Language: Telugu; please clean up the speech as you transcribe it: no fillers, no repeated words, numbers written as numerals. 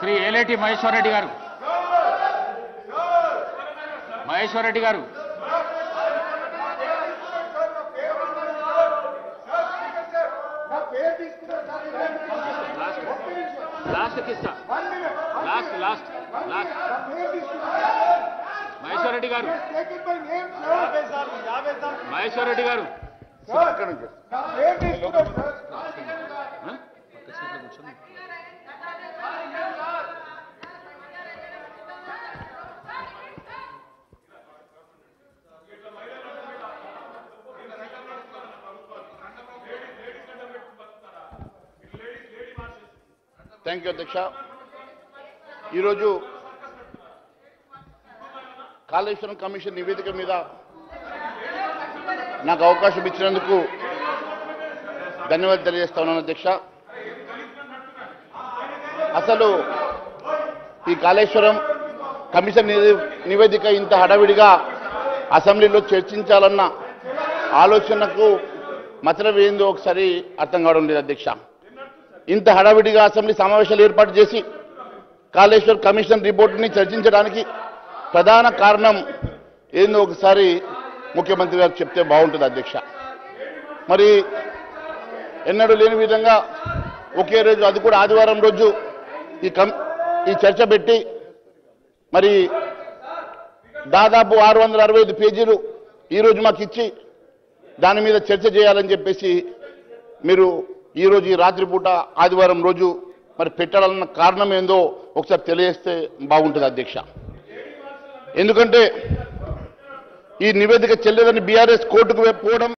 శ్రీ ఏలేటి మహేశ్వర్ రెడ్డి గారు లాస్ట్ మహేశ్వర్ రెడ్డి గారు థ్యాంక్ యూ అధ్యక్ష. ఈరోజు కాళేశ్వరం కమిషన్ నివేదిక మీద నాకు అవకాశం ఇచ్చినందుకు ధన్యవాదాలు తెలియజేస్తా ఉన్నాను అధ్యక్ష. అసలు ఈ కాళేశ్వరం కమిషన్ నివేదిక ఇంత హడావిడిగా అసెంబ్లీలో చర్చించాలన్న ఆలోచనకు మతలబ్ ఏందో ఒకసారి అర్థం కావడం లేదు అధ్యక్ష. ఇంత హడావిడిగా అసెంబ్లీ సమావేశాలు ఏర్పాటు చేసి కాళేశ్వర్ కమిషన్ రిపోర్టుని చర్చించడానికి ప్రధాన కారణం ఏందో ఒకసారి ముఖ్యమంత్రి గారు చెప్తే బాగుంటుంది అధ్యక్ష. మరి ఎన్నడూ లేని విధంగా ఒకే రోజు, అది కూడా ఆదివారం రోజు ఈ చర్చ పెట్టి మరి దాదాపు 665 పేజీలు ఈరోజు మాకు ఇచ్చి దాని మీద చర్చ చేయాలని చెప్పేసి మీరు ఈరోజు ఈ రాత్రిపూట ఆదివారం రోజు మరి పెట్టాలన్న కారణం ఏందో ఒకసారి తెలియజేస్తే బాగుంటుంది అధ్యక్ష. ఎందుకంటే ఈ నివేదిక చెల్లెదని బీఆర్ఎస్ కోర్టుకు పోవడం